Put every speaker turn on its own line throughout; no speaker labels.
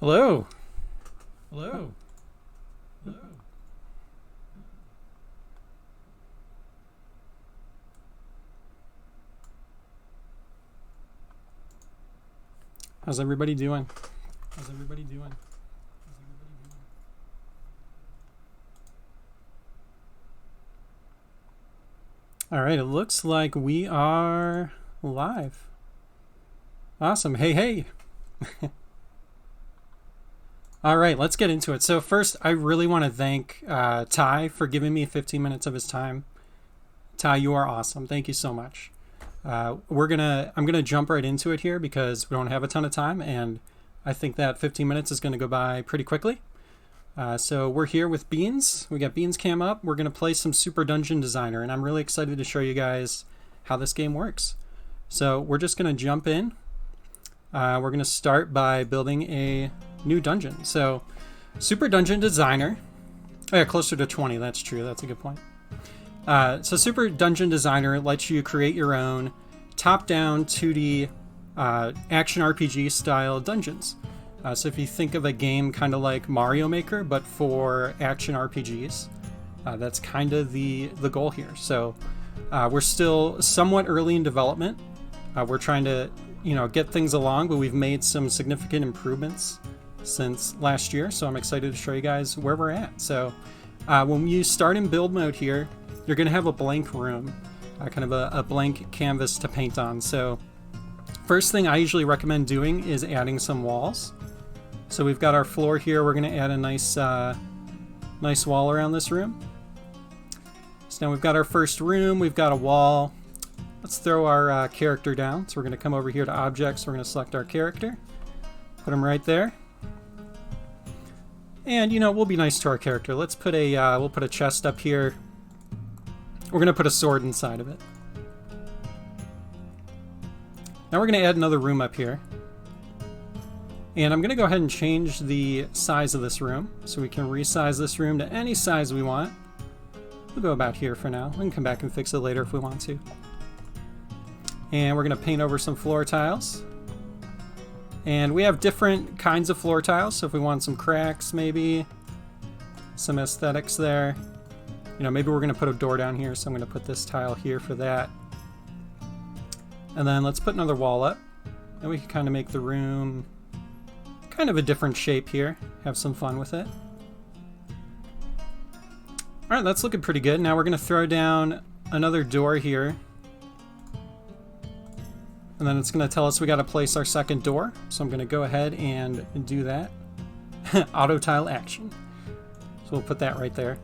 Hello. Hello. Hello. How's everybody doing? How's everybody doing? All right, it looks like we are live. Awesome. Hey, hey. All right, let's get into it. So first, I really want to thank Ty for giving me 15 minutes of his time. Ty, you are awesome. Thank you so much. I'm gonna jump right into it here because we don't have a ton of time, and I think that 15 minutes is gonna go by pretty quickly. So we're here with Beans. We got Beans Cam up. We're gonna play some Super Dungeon Designer, and I'm really excited to show you guys how this game works. So we're just gonna jump in. We're gonna start by building a new dungeon. So Super Dungeon Designer. Oh yeah, closer to 20. That's true. That's a good point. So Super Dungeon Designer lets you create your own top-down 2D action RPG style dungeons. So if you think of a game kind of like Mario Maker, but for action RPGs, that's kind of the goal here. So we're still somewhat early in development. We're trying to get things along, but we've made some significant improvements since last year. So I'm excited to show you guys where we're at. So when you start in build mode here, you're going to have a blank room, kind of a blank canvas to paint on. So first thing I usually recommend doing is adding some walls. So we've got our floor here. We're going to add a nice wall around this room. So now we've got our first room. We've got a wall. Let's throw our character down. So we're going to come over here to objects. We're going to select our character, put him right there. And we'll be nice to our character. Let's put we'll put a chest up here. We're going to put a sword inside of it. Now we're going to add another room up here. And I'm going to go ahead and change the size of this room. So we can resize this room to any size we want. We'll go about here for now. We can come back and fix it later if we want to. And we're going to paint over some floor tiles. And we have different kinds of floor tiles. So if we want some cracks, maybe some aesthetics there. Maybe we're going to put a door down here, so I'm going to put this tile here for that. And then let's put another wall up. And we can kind of make the room kind of a different shape here. Have some fun with it. Alright, that's looking pretty good. Now we're going to throw down another door here. And then it's going to tell us we got to place our second door. So I'm going to go ahead and do that. Auto tile action. So we'll put that right there.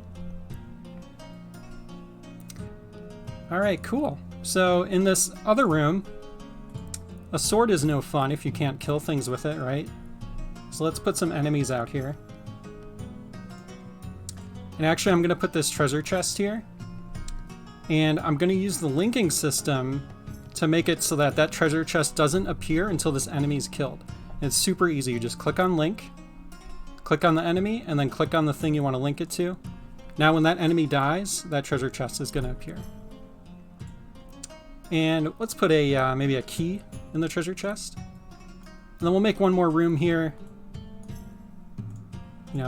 Alright, cool. So in this other room, a sword is no fun if you can't kill things with it, right? So let's put some enemies out here. And actually I'm going to put this treasure chest here. And I'm going to use the linking system to make it so that that treasure chest doesn't appear until this enemy is killed. And it's super easy. You just click on link, click on the enemy, and then click on the thing you want to link it to. Now when that enemy dies, that treasure chest is going to appear. And let's put maybe a key in the treasure chest. And then we'll make one more room here.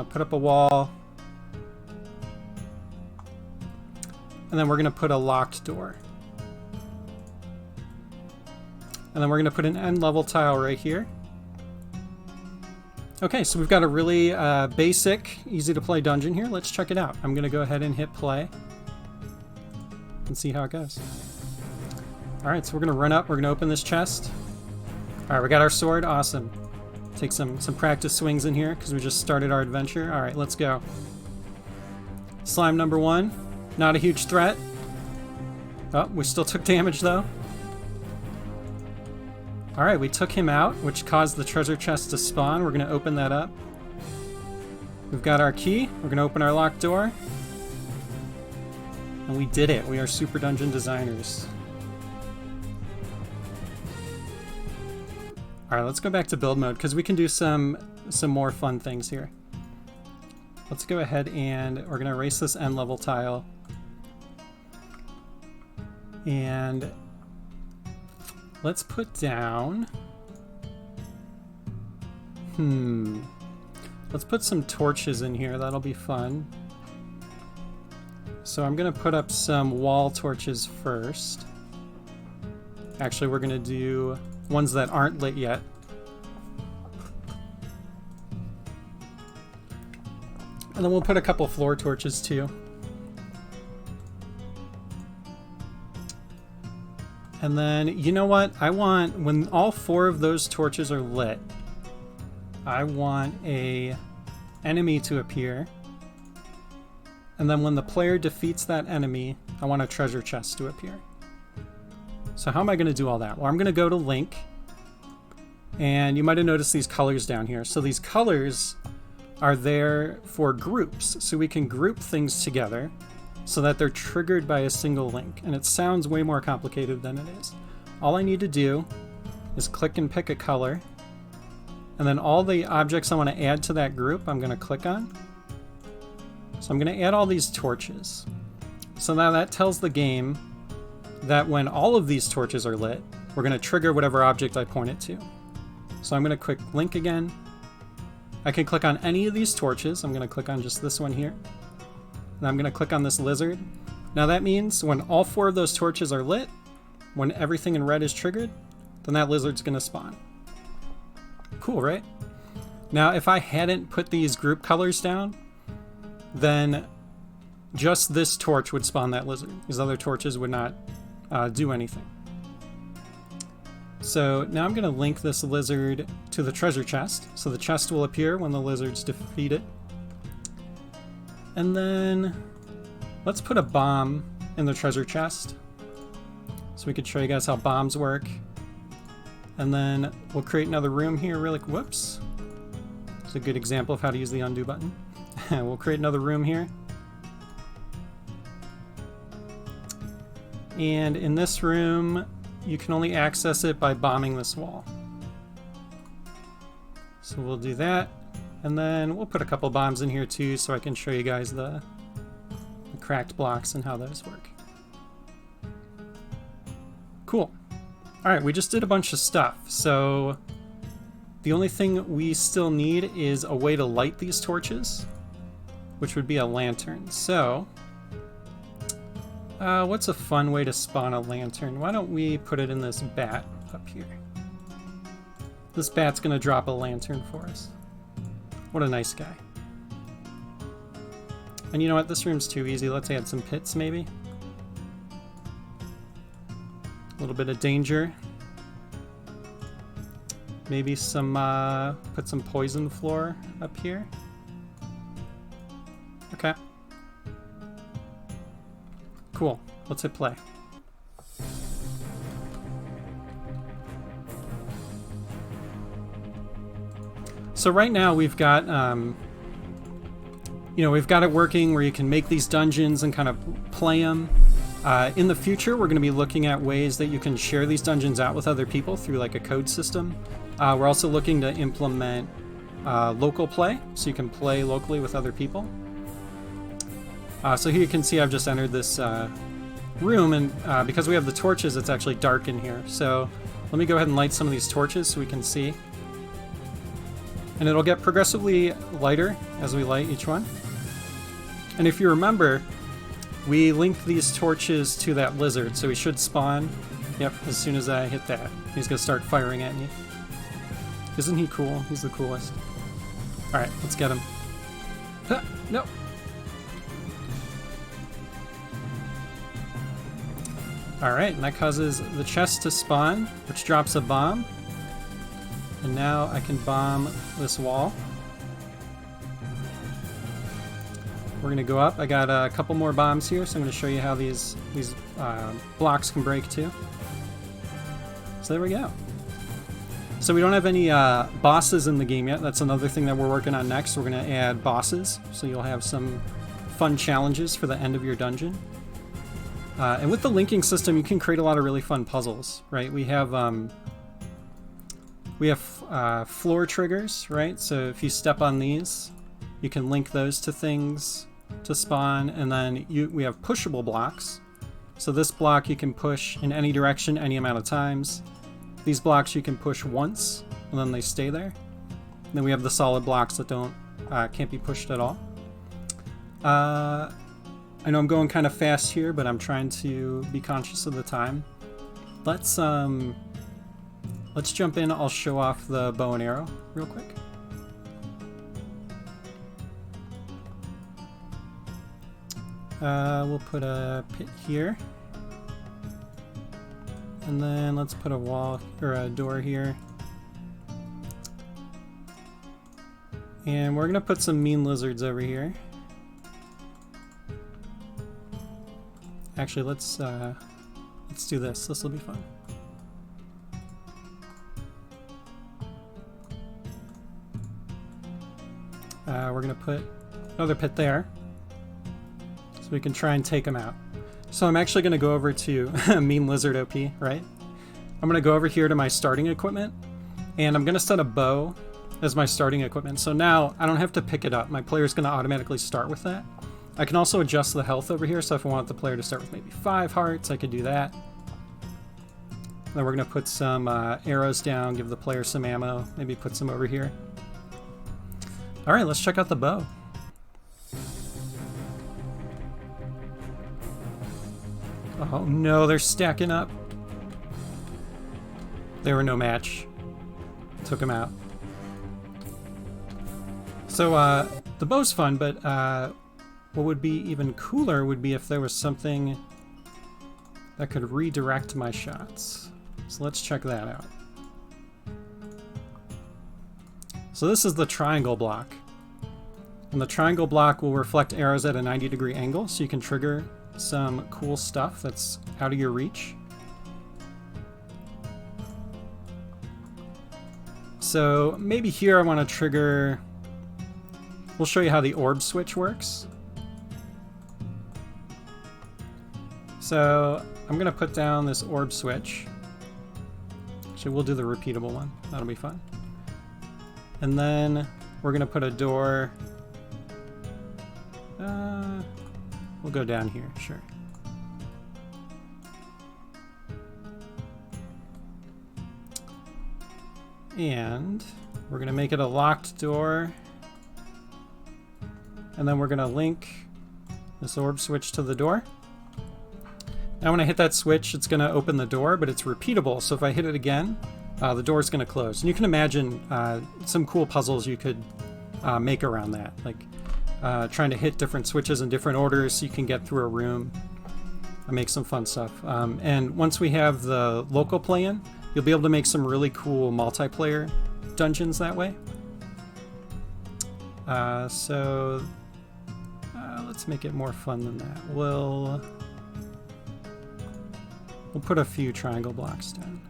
Put up a wall. And then we're going to put a locked door. And then we're going to put an end level tile right here. Okay, so we've got a really basic, easy to play dungeon here. Let's check it out. I'm going to go ahead and hit play and see how it goes. Alright, so we're going to run up. We're going to open this chest. Alright, we got our sword. Awesome. Take some practice swings in here because we just started our adventure. Alright, let's go. Slime number 1. Not a huge threat. Oh, we still took damage though. Alright, we took him out, which caused the treasure chest to spawn. We're going to open that up. We've got our key. We're going to open our locked door. And we did it. We are Super Dungeon Designers. Alright, let's go back to build mode because we can do some more fun things here. Let's go ahead and we're going to erase this end level tile. And let's put down... Let's put some torches in here. That'll be fun. So I'm going to put up some wall torches first. Actually, we're going to do ones that aren't lit yet. And then we'll put a couple floor torches too. And then, you know what? I want, when all 4 of those torches are lit, I want a enemy to appear. And then when the player defeats that enemy, I want a treasure chest to appear. So how am I going to do all that? Well, I'm going to go to Link. And you might have noticed these colors down here. So these colors are there for groups. So we can group things together so that they're triggered by a single link. And it sounds way more complicated than it is. All I need to do is click and pick a color. And then all the objects I want to add to that group, I'm going to click on. So I'm going to add all these torches. So now that tells the game that when all of these torches are lit, we're going to trigger whatever object I point it to. So I'm going to click Link again. I can click on any of these torches. I'm going to click on just this one here. And I'm going to click on this lizard. Now that means when all 4 of those torches are lit, when everything in red is triggered, then that lizard's going to spawn. Cool, right? Now if I hadn't put these group colors down, then just this torch would spawn that lizard. These other torches would not do anything. So now I'm going to link this lizard to the treasure chest. So the chest will appear when the lizard's defeated. And then let's put a bomb in the treasure chest so we could show you guys how bombs work. And then we'll create another room here really quick. Whoops. It's a good example of how to use the undo button. We'll create another room here. And in this room, you can only access it by bombing this wall. So we'll do that. And then we'll put a couple bombs in here too so I can show you guys the cracked blocks and how those work. Cool. Alright, we just did a bunch of stuff. So the only thing we still need is a way to light these torches, which would be a lantern. So what's a fun way to spawn a lantern? Why don't we put it in this bat up here? This bat's gonna drop a lantern for us. What a nice guy. And you know what? This room's too easy. Let's add some pits, maybe. A little bit of danger. Maybe some, put some poison floor up here. Okay. Cool. Let's hit play. So right now we've got, we've got it working where you can make these dungeons and kind of play them. In the future, we're going to be looking at ways that you can share these dungeons out with other people through like a code system. We're also looking to implement local play, so you can play locally with other people. So here you can see I've just entered this room, and because we have the torches, it's actually dark in here. So let me go ahead and light some of these torches so we can see. And it'll get progressively lighter as we light each one. And if you remember, we linked these torches to that lizard, so he should spawn, yep, as soon as I hit that. He's going to start firing at me. Isn't he cool? He's the coolest. Alright, let's get him. Huh, no! Alright, and that causes the chest to spawn, which drops a bomb. And now I can bomb this wall. We're going to go up. I got a couple more bombs here, so I'm going to show you how these blocks can break too. So there we go. So we don't have any bosses in the game yet. That's another thing that we're working on next. We're going to add bosses, so you'll have some fun challenges for the end of your dungeon. And with the linking system, you can create a lot of really fun puzzles, right? We have floor triggers, right? So if you step on these, you can link those to things to spawn, and then we have pushable blocks. So this block you can push in any direction, any amount of times. These blocks you can push once, and then they stay there. And then we have the solid blocks that don't can't be pushed at all. I know I'm going kind of fast here, but I'm trying to be conscious of the time. Let's jump in. I'll show off the bow and arrow real quick. We'll put a pit here. And then let's put a wall or a door here. And we're gonna put some mean lizards over here. Actually, let's do this. This will be fun. We're gonna put another pit there, so we can try and take them out. So I'm actually gonna go over to mean lizard OP, right? I'm gonna go over here to my starting equipment, and I'm gonna set a bow as my starting equipment. So now I don't have to pick it up. My player's gonna automatically start with that. I can also adjust the health over here, so if I want the player to start with maybe 5 hearts, I could do that. Then we're gonna put some arrows down, give the player some ammo, maybe put some over here. All right, let's check out the bow. Oh no, they're stacking up. They were no match. Took them out. So the bow's fun, but what would be even cooler would be if there was something that could redirect my shots. So let's check that out. So this is the triangle block. And the triangle block will reflect arrows at a 90-degree angle, so you can trigger some cool stuff that's out of your reach. So maybe here I want to trigger... We'll show you how the orb switch works. So I'm going to put down this orb switch. Actually, we'll do the repeatable one. That'll be fun. And then we're going to put a door. We'll go down here, sure. And we're going to make it a locked door. And then we're going to link this orb switch to the door. Now when I hit that switch, it's going to open the door, but it's repeatable. So if I hit it again, the door is going to close. And you can imagine some cool puzzles you could make around that. Like trying to hit different switches in different orders so you can get through a room and make some fun stuff. And once we have the local play-in, you'll be able to make some really cool multiplayer dungeons that way. So let's make it more fun than that. We'll put a few triangle blocks down.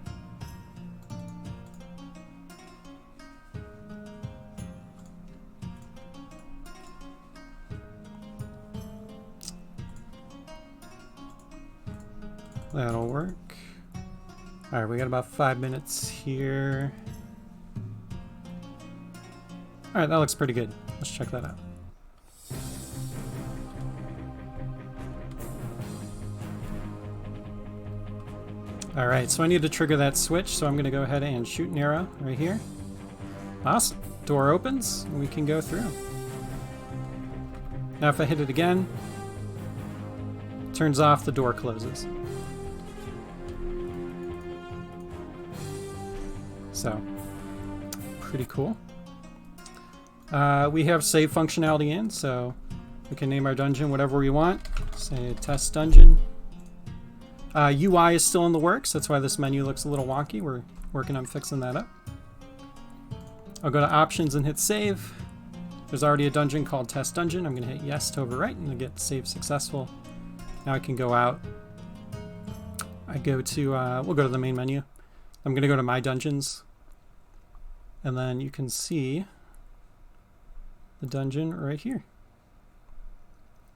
That'll work. All right, we got about 5 minutes here. All right, that looks pretty good. Let's check that out. All right, so I need to trigger that switch, so I'm gonna go ahead and shoot an arrow right here. Awesome, door opens, and we can go through. Now if I hit it again, turns off, the door closes. So, pretty cool. We have save functionality in, so we can name our dungeon whatever we want. Say test dungeon. UI is still in the works, that's why this menu looks a little wonky. We're working on fixing that up. I'll go to options and hit save. There's already a dungeon called test dungeon. I'm going to hit yes to overwrite and get save successful. Now I can go out. I go to, we'll go to the main menu. I'm going to go to my dungeons. And then you can see the dungeon right here.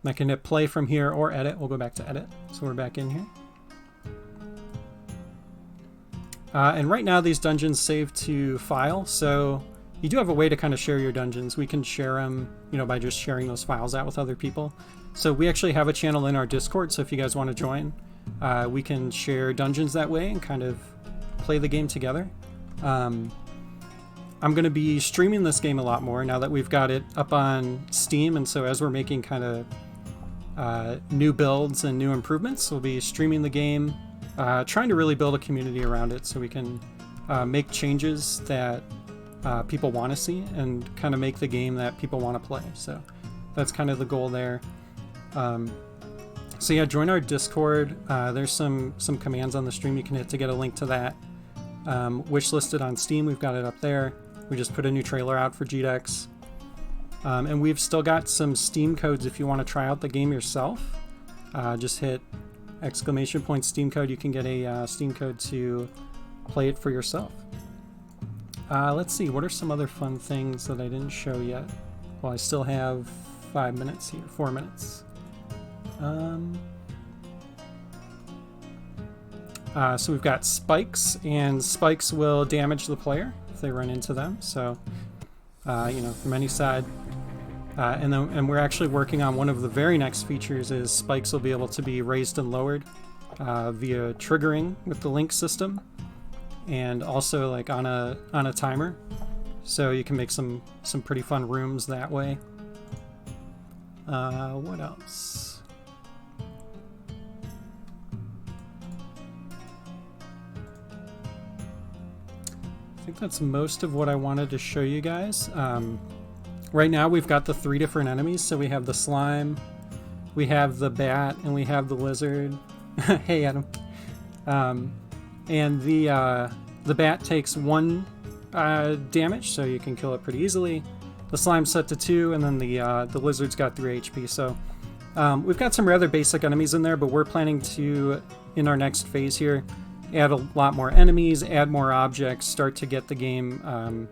I can hit play from here or edit. We'll go back to edit. So we're back in here. And right now these dungeons save to file, so you do have a way to kind of share your dungeons. We can share them, by just sharing those files out with other people. So we actually have a channel in our Discord, so if you guys want to join, we can share dungeons that way and kind of play the game together. I'm going to be streaming this game a lot more now that we've got it up on Steam, and so as we're making kind of new builds and new improvements, we'll be streaming the game, trying to really build a community around it so we can make changes that people want to see and kind of make the game that people want to play. So that's kind of the goal there. So yeah, join our Discord. There's some commands on the stream you can hit to get a link to that. Wishlisted on Steam, we've got it up there. We just put a new trailer out for GDEX. And we've still got some Steam codes if you want to try out the game yourself. Just hit ! Steam code. You can get a Steam code to play it for yourself. Let's see, what are some other fun things that I didn't show yet? Well, I still have 5 minutes here, 4 minutes. So we've got spikes, and spikes will damage the player if they run into them. So, you know, from any side. And we're actually working on one of the very next features is spikes will be able to be raised and lowered via triggering with the link system, and also like on a timer. So you can make some pretty fun rooms that way. What else? I think that's most of what I wanted to show you guys. Right now we've got the 3 different enemies. So we have the slime, we have the bat, and we have the lizard. Hey Adam. And the bat takes 1 damage, so you can kill it pretty easily. The slime's set to 2, and then the lizard's got 3 HP. So we've got some rather basic enemies in there, but we're planning to, in our next phase here, add a lot more enemies, add more objects, start to get the game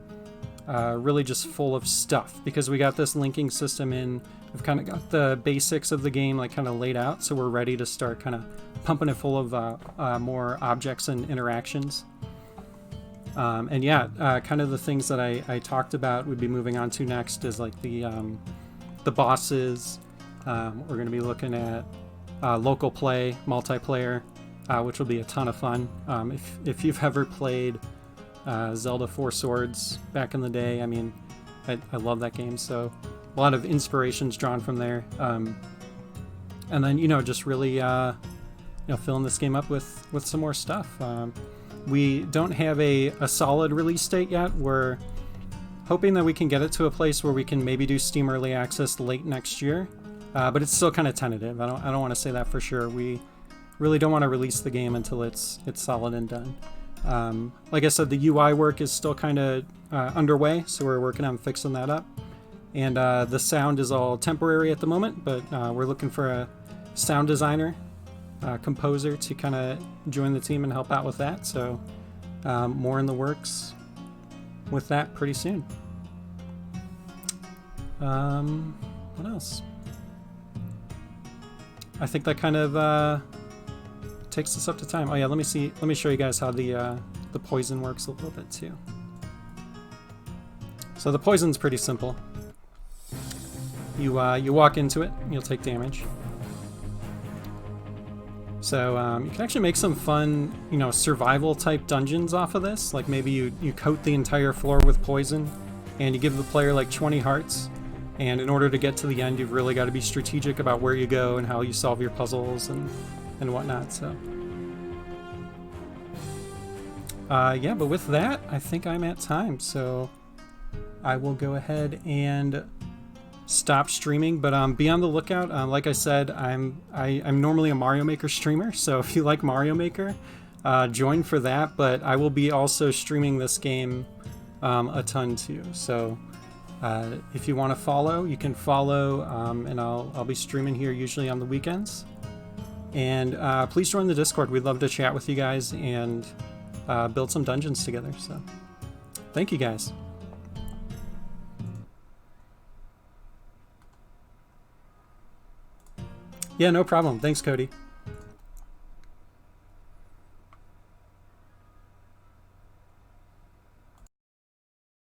really just full of stuff, because we got this linking system in. We've kind of got the basics of the game like kind of laid out, so we're ready to start kind of pumping it full of more objects and interactions. And yeah, kind of the things that I talked about we'd be moving on to next is like the bosses. We're going to be looking at local play, multiplayer, which will be a ton of fun. If you've ever played Zelda 4 Swords back in the day, I mean, I love that game, so a lot of inspirations drawn from there. And then, you know, just really, you know, filling this game up with some more stuff. We don't have a solid release date yet. We're hoping that we can get it to a place where we can maybe do Steam Early Access late next year, but it's still kind of tentative. I don't want to say that for sure. We really don't want to release the game until it's solid and done. Like I said, the UI work is still kind of underway, so we're working on fixing that up. And the sound is all temporary at the moment, but we're looking for a sound designer, composer to kind of join the team and help out with that. So more in the works with that pretty soon. What else? I think that kind of takes us up to time. Oh yeah, let me show you guys how the poison works a little bit too. So the poison's pretty simple. You walk into it, you'll take damage. So you can actually make some fun, you know, survival type dungeons off of this. Like maybe you coat the entire floor with poison, and you give the player like 20 hearts. And in order to get to the end, you've really got to be strategic about where you go and how you solve your puzzles and whatnot. So yeah, but with that, I think I'm at time. So I will go ahead and stop streaming, but be on the lookout. Like I said, I'm normally a Mario Maker streamer, so if you like Mario Maker, join for that. But I will be also streaming this game a ton too. So if you want to follow, you can follow, and I'll be streaming here usually on the weekends. And please join the Discord. We'd love to chat with you guys and build some dungeons together. So thank you guys. Yeah, no problem. Thanks, Cody.